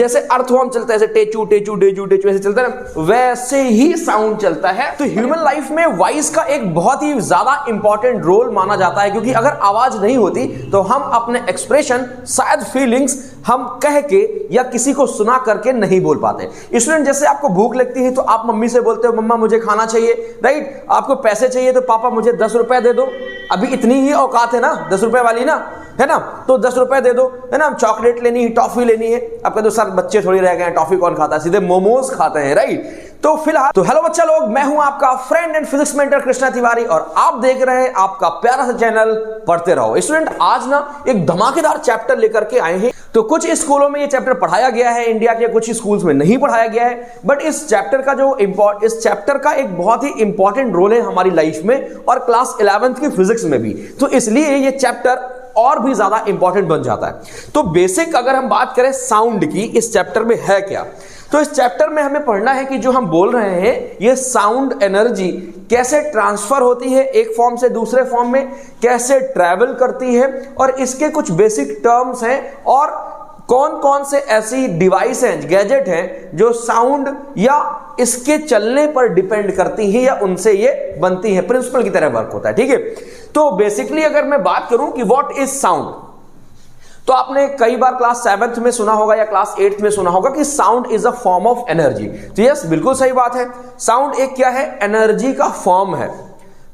जैसे अर्थवॉर्म चलता है, ऐसे टेचू टेचू टेचू टेचू ऐसे चलता है ना, वैसे ही साउंड चलता है। तो ह्यूमन लाइफ में वॉइस का एक बहुत ही ज्यादा इंपॉर्टेंट रोल माना जाता है, क्योंकि अगर आवाज नहीं होती तो हम अपने एक्सप्रेशन, शायद फीलिंग्स हम कह के या किसी को सुना करके नहीं बोल पाते। स्टूडेंट, जैसे आपको भूख लगती है तो आप मम्मी से बोलते हो मम्मा मुझे खाना चाहिए, राइट। आपको पैसे चाहिए तो पापा मुझे 10 रुपए दे दो, अभी इतनी ही औकात है ना 10 रुपए वाली ना, है ना, तो 10 रुपए दे दो, है ना। चॉकलेट लेनी है, टॉफी लेनी है, आपका तो सर बच्चे थोड़ी रह गए हैं, टॉफी कौन खाता है, सीधे मोमोज खाते हैं, राइट। तो फिलहाल तो हेलो बच्चा लोग, मैं हूं आपका friend and physics mentor Krishna Tiwari और आप देख रहे हैं आपका प्यारा सा चैनल पढ़ते रहो। स्टूडेंट, आज ना एक धमाकेदार चैप्टर लेकर के आए हैं। तो कुछ स्कूलों में ये चैप्टर पढ़ाया गया है इंडिया के, कुछ स्कूल्स में नहीं पढ़ाया गया है, बट इस चैप्टर का एक बहुत ही इंपॉर्टेंट रोल है हमारी लाइफ में और क्लास 11th की फिजिक्स में भी, तो इसलिए ये चैप्टर और भी ज्यादा इंपॉर्टेंट बन जाता है। तो बेसिक अगर हम बात करें साउंड की, इस चैप्टर में है क्या, तो इस चैप्टर में हमें पढ़ना है कि जो हम बोल रहे हैं ये साउंड एनर्जी कैसे ट्रांसफर होती है एक फॉर्म से दूसरे फॉर्म में, कैसे ट्रैवल करती है, और इसके कुछ बेसिक टर्म्स हैं, और कौन कौन से ऐसी डिवाइस हैं, गैजेट हैं जो साउंड या इसके चलने पर डिपेंड करती हैं या उनसे ये बनती हैं, प्रिंसिपल की तरह वर्क होता है, ठीक है। तो बेसिकली अगर मैं बात करूं कि व्हाट इज साउंड, तो आपने कई बार क्लास 7th में सुना होगा या क्लास 8th में सुना होगा कि sound is a form of energy. तो यस, बिल्कुल सही बात है, साउंड एक क्या है, एनर्जी का फॉर्म है।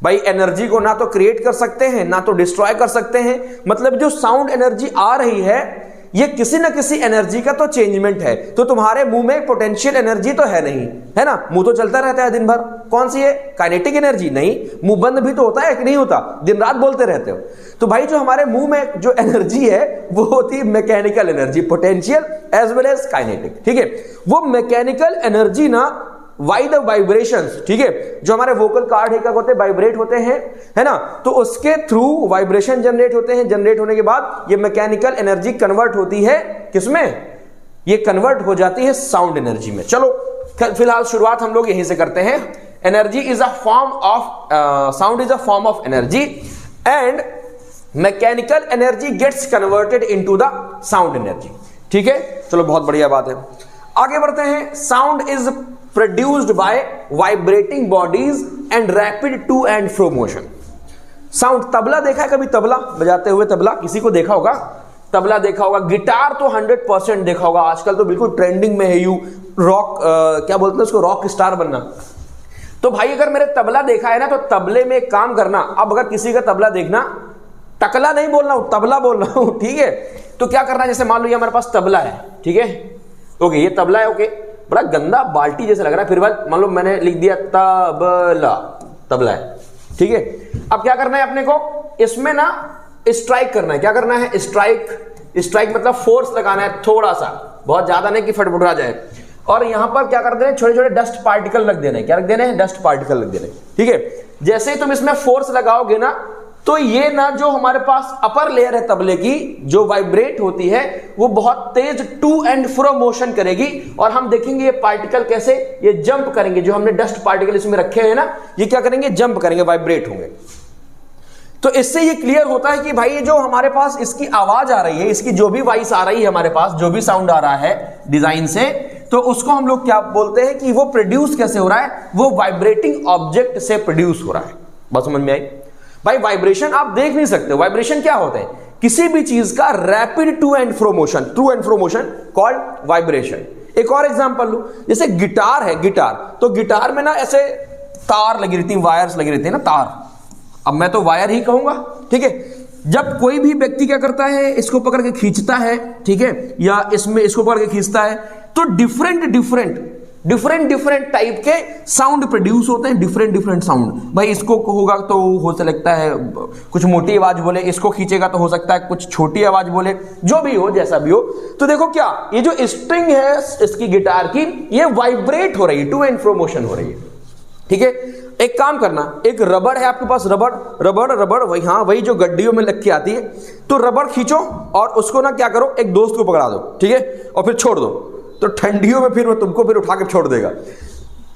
भाई एनर्जी को ना तो क्रिएट कर सकते हैं ना तो डिस्ट्रॉय कर सकते हैं, मतलब जो साउंड एनर्जी आ रही है ये किसी ना किसी एनर्जी का तो चेंजमेंट है। तो तुम्हारे मुंह में पोटेंशियल एनर्जी तो है नहीं, है ना, मुंह तो चलता रहता है दिन भर, कौन सी है, काइनेटिक एनर्जी नहीं, मुंह बंद भी तो होता है कि नहीं होता, दिन रात बोलते रहते हो। तो भाई जो हमारे मुंह में जो एनर्जी है वो होती है mechanical energy, potential as well as kinetic, ठीक है। वो मैकेनिकल एनर्जी ना वाई द वाइब्रेशंस, ठीक है, जो हमारे वोकल कार्ड है क्या होते हैं, वाइब्रेट होते हैं, है ना, तो उसके थ्रू वाइब्रेशन जनरेट होते हैं, जनरेट होने के बाद ये मैकेनिकल एनर्जी कन्वर्ट होती है किसमें, ये कन्वर्ट हो जाती है साउंड एनर्जी में। चलो फिलहाल शुरुआत हम लोग यहीं से करते हैं। Energy is a form of sound is a form of energy and mechanical energy gets converted into the sound energy, ठीक है। चलो बहुत बढ़िया बात है, आगे बढ़ते हैं। Sound is produced by vibrating bodies and rapid to and fro motion। Sound, tabla देखा है कभी, तबला बजाते हुए, तबला किसी को देखा होगा, तबला देखा होगा, गिटार तो 100% देखा होगा, आजकल तो बिल्कुल ट्रेंडिंग में है यू रॉक, क्या बोलते हैं उसको, रॉक स्टार बनना। तो भाई अगर मेरे तबला देखा है ना तो तबले में एक काम करना, अब अगर किसी का तबला देखना, टकला नहीं बोलना हूं, तबला बोल रहा हूं, ठीक है। तो क्या करना है, जैसे मान लो ये हमारे पास तबला है, ठीक है, ओके, ये तबला है, ओके, बड़ा गंदा बाल्टी जैसा लग रहा है, फिर बाद मान लो मैंने लिख दिया तबला, तबला है, ठीक है। अब क्या करना है अपने को, इसमें ना स्ट्राइक करना है, क्या करना है, स्ट्राइक, स्ट्राइक मतलब फोर्स लगाना है थोड़ा सा, बहुत ज्यादा नहीं कि फटफटा जाए, और यहां पर क्या कर देना है, छोटे छोटे डस्ट पार्टिकल रख देने, क्या रख देने हैं, डस्ट पार्टिकल रख देने, ठीक है। जैसे ही तुम इसमें फोर्स लगाओगे ना तो ये ना जो हमारे पास अपर लेयर है तबले की, जो वाइब्रेट होती है, वो बहुत तेज टू एंड फ्रो मोशन करेगी, और हम देखेंगे ये पार्टिकल कैसे ये जंप करेंगे, जो हमने डस्ट पार्टिकल इसमें रखे हैं ना, ये क्या करेंगे, जंप करेंगे, वाइब्रेट होंगे। तो इससे ये क्लियर होता है कि भाई जो हमारे पास इसकी आवाज आ रही है, इसकी जो भी वॉइस आ रही है हमारे पास, जो भी साउंड आ रहा है डिजाइन से, तो उसको हम लोग क्या बोलते हैं कि वो प्रोड्यूस कैसे हो रहा है, वो वाइब्रेटिंग ऑब्जेक्ट से प्रोड्यूस हो रहा है। बात समझ में आई भाई? वाइब्रेशन आप देख नहीं सकते, वाइब्रेशन क्या होता है, किसी भी चीज का rapid to and fro motion, to and fro motion called vibration. एक और एग्जांपल लूं, जैसे गिटार है, गिटार, तो गिटार में ना ऐसे तार लगी रहती, वायर्स लगी रहती है ना, तार, अब मैं तो वायर ही कहूंगा, ठीक है। जब कोई भी व्यक्ति क्या करता है, इसको पकड़ के खींचता है, ठीक है, या इसमें इसको पकड़ के खींचता है, तो डिफरेंट टाइप के साउंड प्रोड्यूस होते हैं, डिफरेंट साउंड। भाई इसको होगा तो हो सकता है कुछ मोटी आवाज बोले, इसको खींचेगा तो हो सकता है कुछ छोटी आवाज बोले, जो भी हो, जैसा भी हो। तो देखो क्या, ये जो स्ट्रिंग है इसकी गिटार की, ये वाइब्रेट हो रही है, टू एंड फ्रो मोशन हो रही है, ठीक है। एक काम करना, एक रबड़ है आपके पास, रबड़ वही, हाँ वही जो गड्डियों में लग के आती है, तो रबड़ खींचो और उसको ना क्या करो, एक दोस्त को पकड़ा दो, ठीक है, और फिर छोड़ दो, तो ठंडियों में फिर वो तुमको फिर उठा के छोड़ देगा।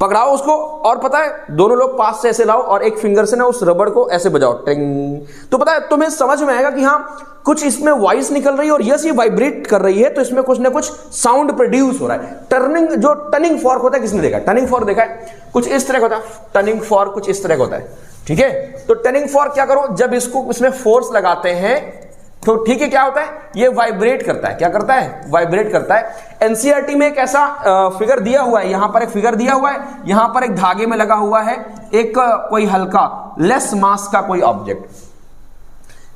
पकड़ाओ उसको, और पता है दोनों लोग पास से ऐसे लाओ और एक फिंगर से ना उस रबड़ को ऐसे बजाओ, टिंग, तो पता है तुम्हें समझ में आएगा कि हाँ कुछ इसमें वॉइस निकल रही है और यस ये वाइब्रेट कर रही है, तो इसमें कुछ ना कुछ साउंड प्रोड्यूस हो रहा है। टर्निंग फॉर्क होता है, किसने देखा टर्निंग फॉर्क? देखा है, कुछ इस तरह का होता है टर्निंग फॉर्क, कुछ इस तरह का होता है, ठीक है। तो टर्निंग फॉर्क क्या करो, जब इसको इसमें फोर्स लगाते हैं तो ठीक है क्या होता है, ये वाइब्रेट करता है। क्या करता है? वाइब्रेट करता है। एनसीईआरटी में एक ऐसा फिगर दिया हुआ है, यहां पर एक फिगर दिया हुआ है, यहां पर एक धागे में लगा हुआ है एक कोई हल्का लेस मास का कोई ऑब्जेक्ट।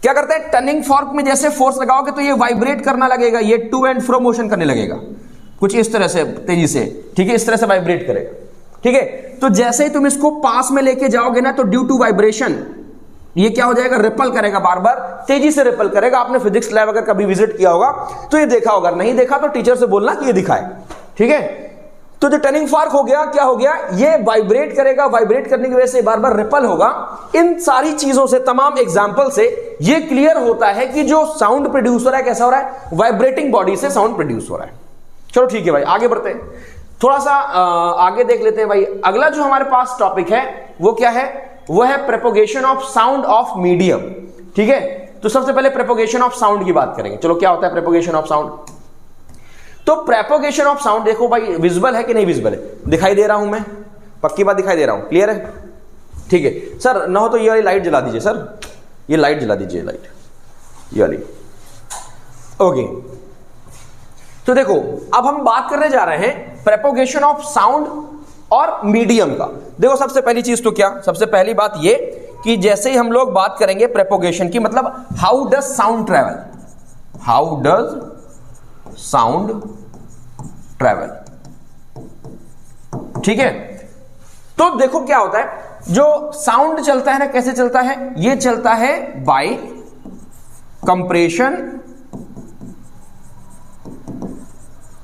क्या करता है, टर्निंग फॉर्क में जैसे फोर्स लगाओगे तो ये वाइब्रेट करना लगेगा, ये टू एंड फ्रो मोशन करने लगेगा कुछ इस तरह से तेजी से, ठीक है, इस तरह से वाइब्रेट करेगा, ठीक है। तो जैसे ही तुम इसको पास में लेके जाओगे ना तो ड्यू टू वाइब्रेशन ये क्या हो जाएगा, रिपल करेगा, बार बार तेजी से रिपल करेगा। आपने फिजिक्स लैब अगर कभी विजिट किया होगा तो ये देखा होगा, नहीं देखा तो टीचर से बोलना कि ये दिखाए, ठीक है। तो जो टर्निंग फॉर्क हो गया, क्या हो गया, ये वाइब्रेट करेगा, वाइब्रेट करने की वजह से बार बार रिपल होगा। इन सारी चीजों से, तमाम एग्जांपल से ये क्लियर होता है कि जो साउंड प्रोड्यूस हो रहा है कैसा हो रहा है, वाइब्रेटिंग बॉडी से साउंड प्रोड्यूस हो रहा है। चलो ठीक है भाई, आगे बढ़ते हैं, थोड़ा सा आगे देख लेते हैं भाई। अगला जो हमारे पास टॉपिक है वो क्या है, वो है propagation of sound of medium, ठीक है। तो सबसे पहले प्रोपोगेशन ऑफ साउंड की बात करेंगे। चलो क्या होता है प्रोपोगेशन ऑफ साउंड? तो प्रोपोगेशन ऑफ साउंड देखो भाई, विजिबल है कि नहीं विजिबल है, दिखाई दे रहा हूं मैं, पक्की बात दिखाई दे रहा हूं, क्लियर है, ठीक है। सर ना हो तो ये वाली लाइट जला दीजिए, सर ये लाइट जला दीजिए, लाइट ये वाली, ओके। तो देखो अब हम बात करने जा रहे हैं प्रोपोगेशन ऑफ साउंड और मीडियम का। देखो सबसे पहली चीज तो क्या, सबसे पहली बात ये कि जैसे ही हम लोग बात करेंगे प्रोपोगेशन की, मतलब how does sound travel, how does sound travel, ठीक है। तो देखो क्या होता है, जो साउंड चलता है ना, कैसे चलता है, ये चलता है by compression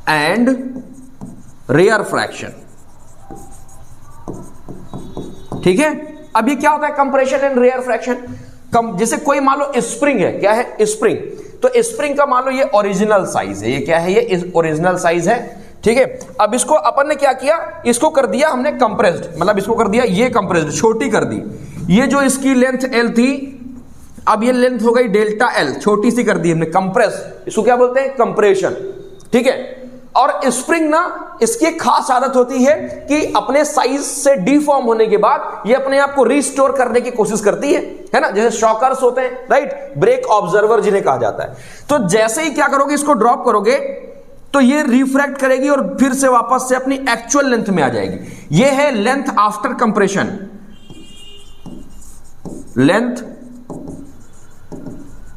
and rarefaction, ठीक है। अब ये क्या होता है, कंप्रेशन एंड रेयर फ्रैक्शन। जैसे कोई मान लो स्प्रिंग है, क्या है स्प्रिंग, तो स्प्रिंग का मान लो ये ओरिजिनल साइज है, ये क्या है, ये ओरिजिनल साइज है, ठीक है। अब इसको अपन ने क्या किया, इसको कर दिया हमने कंप्रेस्ड, मतलब इसको कर दिया ये कंप्रेस्ड, छोटी कर दी। ये जो इसकी लेंथ एल थी, अब ये लेंथ हो गई डेल्टा एल, छोटी सी कर दी हमने, कंप्रेस, इसको क्या बोलते हैं, कंप्रेशन, ठीक है। और स्प्रिंग ना, इसकी एक खास आदत होती है कि अपने साइज से डिफॉर्म होने के बाद ये अपने आप को रिस्टोर करने की कोशिश करती है ना, जैसे शॉकर्स होते हैं, राइट, ब्रेक ऑब्जर्वर जिन्हें कहा जाता है। तो जैसे ही क्या करोगे, इसको ड्रॉप करोगे तो ये रिफ्रैक्ट करेगी और फिर से वापस से अपनी एक्चुअल लेंथ में आ जाएगी। ये है length after compression, length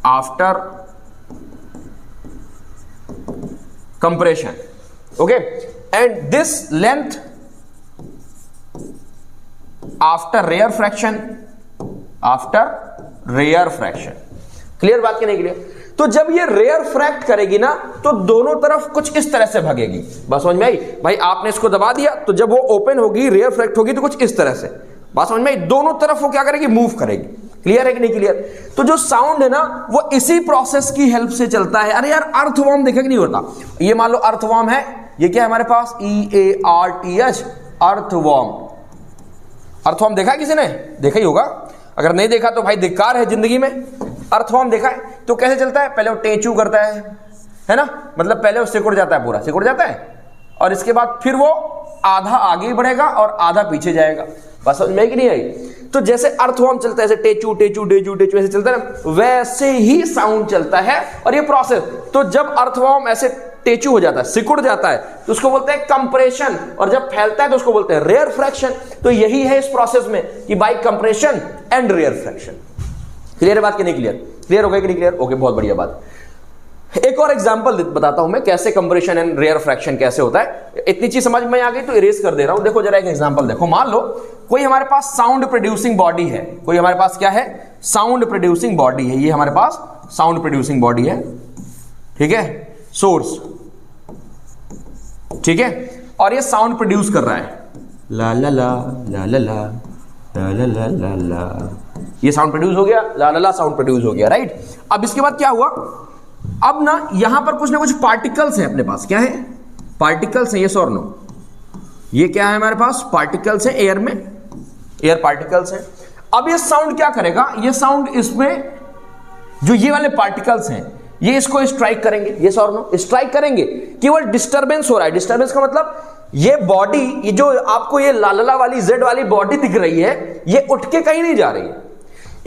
after compression, okay, and this length after rear fraction, after rear fraction, clear बात की नहीं क्लियर? तो जब ये रेयर फ्रैक्ट करेगी ना तो दोनों तरफ कुछ इस तरह से भागेगी, बात समझ में आई भाई? आपने इसको दबा दिया तो जब वो ओपन होगी, रेयर फ्रैक्ट होगी तो कुछ इस तरह से, बात समझ में आई? दोनों तरफ वो क्या करेगी, मूव करेगी, क्लियर है कि नहीं क्लियर? तो जो साउंड है ना वो इसी प्रोसेस की हेल्प से चलता है। अरे यार अर्थवॉर्म देखे कि नहीं होता, ये मान लो अर्थवॉर्म है, ये क्या है हमारे पास, EARTH, अर्थवॉर्म। अर्थवॉर्म देखा है किसी ने? देखा ही होगा, अगर नहीं देखा तो भाई धिक्कार है जिंदगी में। अर्थवॉर्म देखा है तो कैसे चलता है, पहले वो टेचू करता है ना, मतलब पहले वो सिकुड़ जाता है, पूरा सिकुड़ जाता है, और इसके बाद फिर वो आधा आगे बढ़ेगा और आधा पीछे जाएगा, बस समझ में कि नहीं आई? तो जैसे अर्थवॉर्म चलता है, ऐसे टेचू टेचू टेचू टेचू ऐसे चलता है ना, वैसे ही साउंड चलता है। और ये प्रोसेस, तो जब अर्थवॉर्म ऐसे टेचू हो जाता है, सिकुड़ जाता है, तो उसको बोलते हैं कंप्रेशन, और जब फैलता है तो उसको बोलते हैं रेयर फ्रैक्शन। तो यही है इस प्रोसेस में कि by compression and rarefaction. Clear है बात कि नहीं क्लियर? क्लियर हो गया कि नहीं क्लियर? ओके, बहुत बढ़िया बात। एक और एग्जांपल बताता हूं मैं कैसे कंप्रेशन एंड रेयर फ्रैक्शन कैसे होता है। इतनी चीज समझ में आ गई तो इरेज कर दे रहा हूं। देखो जरा एक एग्जांपल देखो, मान लो कोई हमारे पास साउंड प्रोड्यूसिंग बॉडी है, कोई हमारे पास क्या है, साउंड प्रोड्यूसिंग बॉडी है, ये हमारे पास साउंड प्रोड्यूसिंग बॉडी है, ठीक है, सोर्स, ठीक है, और ये साउंड प्रोड्यूस कर रहा है, ला ला ला ला ला ला ला ला ला ला ला, ये साउंड प्रोड्यूस हो गया, ला ला ला साउंड प्रोड्यूस हो गया, राइट। अब इसके बाद क्या हुआ, अब ना यहां पर कुछ ना कुछ पार्टिकल्स हैं अपने पास, क्या है, पार्टिकल्स हैं, यस और नो, ये क्या है हमारे पास, पार्टिकल्स है एयर में, एयर पार्टिकल्स है। अब ये साउंड क्या करेगा, ये साउंड इसमें जो ये वाले पार्टिकल्स हैं ये इसको स्ट्राइक करेंगे, ये और नो स्ट्राइक करेंगे, केवल डिस्टरबेंस हो रहा है। डिस्टरबेंस का मतलब ये बॉडी, ये जो आपको ये लालला वाली जेड वाली बॉडी दिख रही है, ये उठ के कहीं नहीं जा रही है।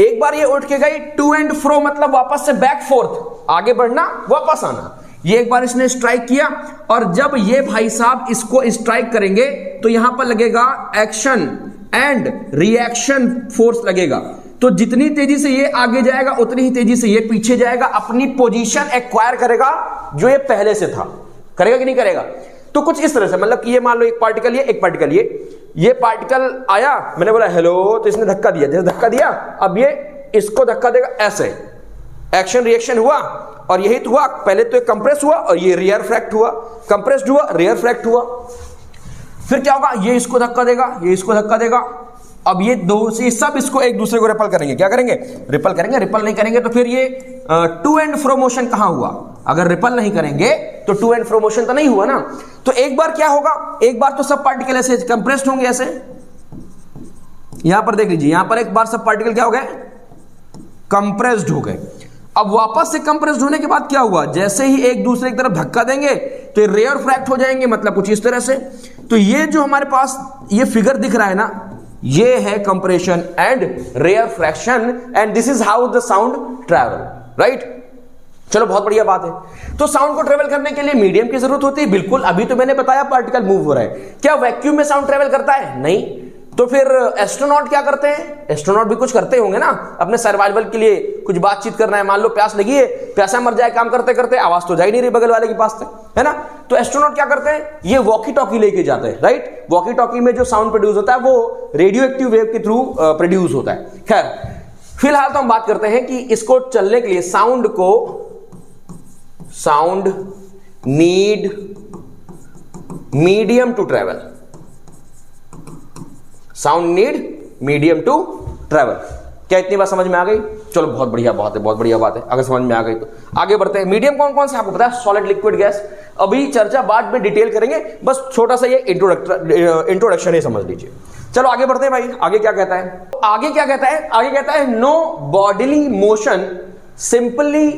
एक बार ये उठ के गई, टू एंड फ्रो मतलब वापस से बैक फोर्थ, आगे बढ़ना वापस आना। ये एक बार इसने स्ट्राइक किया, और जब ये भाई साहब इसको स्ट्राइक करेंगे तो यहां पर लगेगा एक्शन एंड रिएक्शन फोर्स लगेगा। तो जितनी तेजी से ये आगे जाएगा उतनी ही तेजी से ये पीछे जाएगा, अपनी पोजीशन एक्वायर करेगा जो ये पहले से था। करेगा कि नहीं करेगा? तो कुछ इस तरह से, मतलब कि ये मान लो एक पार्टिकल ये, एक पार्टिकल ये पार्टिकल आया, मैंने बोला हेलो, तो इसने धक्का दिया, जैसे धक्का दिया अब ये इसको धक्का देगा, ऐसे एक्शन रिएक्शन हुआ, और यही तो हुआ। पहले तो एक कंप्रेस हुआ और ये रियर फ्रैक्ट हुआ, कंप्रेस्ड हुआ, रियर फ्रैक्ट हुआ। फिर क्या होगा, ये इसको धक्का देगा, ये इसको धक्का देगा। अब ये दो से सब इसको एक दूसरे को रिपल करेंगे, क्या करेंगे, रिपल करेंगे। रिपल नहीं करेंगे तो फिर ये टू एंड फ्रो मोशन कहां हुआ? अगर रिपल नहीं करेंगे तो टू एंड फ्रो मोशन तो नहीं हुआ ना। तो एक बार क्या होगा, एक बार तो सब पार्टिकल ऐसे कंप्रेस्ड होंगे, ऐसे यहां पर देख लीजिए, यहां पर एक बार सब पार्टिकल क्या हो गए, कंप्रेस्ड हो गए। अब वापस से कंप्रेस्ड होने के बाद क्या हुआ, जैसे ही एक दूसरे की तरफ धक्का देंगे तो ये रेयर फ्रैक्ट हो जाएंगे, मतलब कुछ इस तरह से। तो ये जो हमारे पास ये फिगर दिख रहा है ना, ये है compression and rarefaction, and this is how the sound travel, right. चलो बहुत बढ़िया बात है। तो साउंड को ट्रेवल करने के लिए मीडियम की जरूरत होती है, बिल्कुल। अभी तो मैंने बताया पार्टिकल मूव हो रहा है। क्या वैक्यूम में साउंड ट्रेवल करता है? नहीं। तो फिर एस्ट्रोनॉट क्या करते हैं? एस्ट्रोनॉट भी कुछ करते होंगे ना, अपने सर्वाइवल के लिए कुछ बातचीत करना है, मान लो प्यास लगी है, प्यासा मर जाए काम करते करते, आवाज तो जा ही नहीं रही बगल वाले के पास तक, है ना। तो एस्ट्रोनॉट क्या करते हैं, ये वॉकी टॉकी लेके जाते हैं, राइट। वॉकी टॉकी में जो साउंड प्रोड्यूस होता है वो रेडियो एक्टिव वेव के थ्रू प्रोड्यूस होता है। खैर फिलहाल तो हम बात करते हैं कि इसको चलने के लिए sound need medium to travel, sound need medium to travel. क्या इतनी बात समझ में आ गई? चलो बहुत बढ़िया बात है, बहुत बढ़िया बात है। अगर समझ में आ गई तो आगे बढ़ते हैं। मीडियम कौन कौन से आपको पता है? Solid, liquid, gas. अभी चर्चा बाद में डिटेल करेंगे, बस छोटा सा ये इंट्रोडक्शन ही समझ लीजिए। चलो आगे बढ़ते हैं भाई। आगे क्या कहता है? आगे क्या कहता है? आगे कहता है no bodily motion simply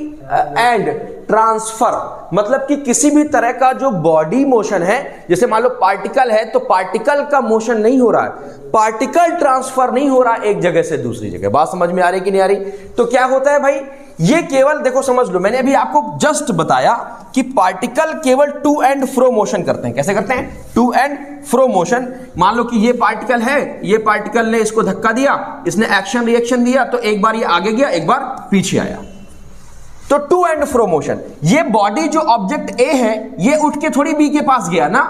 and transfer, मतलब कि किसी भी तरह का जो बॉडी मोशन है, जैसे मान लो पार्टिकल है तो पार्टिकल का मोशन नहीं हो रहा है, पार्टिकल ट्रांसफर नहीं हो रहा एक जगह से दूसरी जगह। बात समझ में आ रही कि नहीं आ रही? तो क्या होता है भाई, ये केवल देखो समझ लो, मैंने अभी आपको जस्ट बताया कि पार्टिकल केवल टू एंड फ्रो मोशन करते हैं। कैसे करते हैं? To and fro motion. मान लो कि ये पार्टिकल है, ये पार्टिकल ने इसको धक्का दिया, इसने एक्शन रिएक्शन दिया, तो एक बार ये आगे गया, एक बार पीछे आया, तो टू एंड फ्रो मोशन। ये बॉडी जो ऑब्जेक्ट ए है, ये उठ के थोड़ी बी के पास गया ना,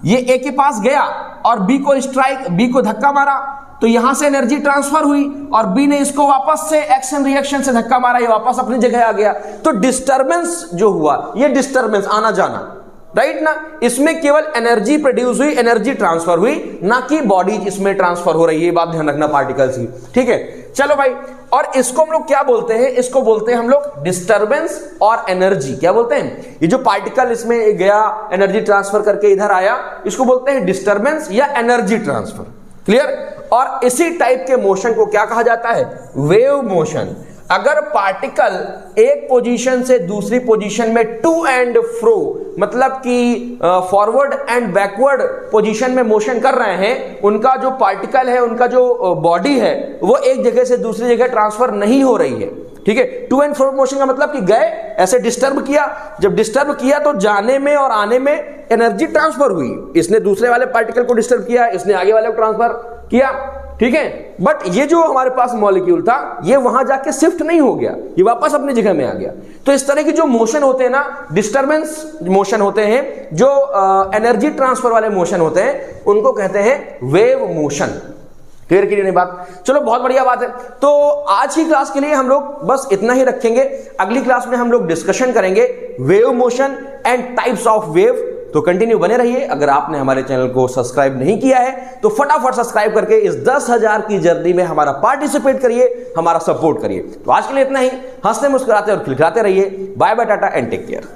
ये ए के पास गया और बी को स्ट्राइक, बी को धक्का मारा, तो यहां से एनर्जी ट्रांसफर हुई और बी ने इसको वापस से एक्शन रिएक्शन से धक्का मारा, ये वापस अपनी जगह आ गया। तो डिस्टरबेंस जो हुआ, ये डिस्टरबेंस आना जाना, राइट ना। इसमें केवल एनर्जी प्रोड्यूस हुई, एनर्जी ट्रांसफर हुई, ना कि बॉडी इसमें ट्रांसफर हो रही है। ये बात ध्यान रखना पार्टिकल्स की, ठीक है। चलो भाई, और इसको हम लोग क्या बोलते हैं? इसको बोलते हैं हम लोग डिस्टरबेंस और एनर्जी। क्या बोलते हैं? ये जो पार्टिकल इसमें गया, एनर्जी ट्रांसफर करके इधर आया, इसको बोलते हैं डिस्टरबेंस या एनर्जी ट्रांसफर। क्लियर? और इसी टाइप के मोशन को क्या कहा जाता है? Wave motion. अगर पार्टिकल एक पोजीशन से दूसरी पोजीशन में टू एंड फ्रो, मतलब कि फॉरवर्ड एंड बैकवर्ड पोजीशन में मोशन कर रहे हैं, उनका जो पार्टिकल है, उनका जो बॉडी है, वो एक जगह से दूसरी जगह ट्रांसफर नहीं हो रही है, ठीक है। टू एंड फ्रो मोशन का मतलब कि गए, ऐसे डिस्टर्ब किया, जब डिस्टर्ब किया तो जाने में और आने में एनर्जी ट्रांसफर हुई। इसने दूसरे वाले पार्टिकल को डिस्टर्ब किया, इसने आगे वाले को ट्रांसफर किया, ठीक है। बट ये जो हमारे पास मॉलिक्यूल था, ये वहां जाके शिफ्ट नहीं हो गया, ये वापस अपनी जगह में आ गया। तो इस तरह की जो मोशन होते हैं ना, डिस्टरबेंस मोशन होते हैं, जो एनर्जी ट्रांसफर वाले मोशन होते हैं, उनको कहते हैं वेव मोशन। क्लियर की नहीं बात? चलो बहुत बढ़िया बात है। तो आज की क्लास के लिए हम लोग बस इतना ही रखेंगे। अगली क्लास में हम लोग डिस्कशन करेंगे wave motion and types of wave. तो कंटिन्यू बने रहिए। अगर आपने हमारे चैनल को सब्सक्राइब नहीं किया है तो फटाफट सब्सक्राइब करके इस 10,000 की जर्नी में हमारा पार्टिसिपेट करिए, हमारा सपोर्ट करिए। तो आज के लिए इतना ही। हंसते मुस्कुराते और खिलखिलाते रहिए। Bye bye, tata and take care.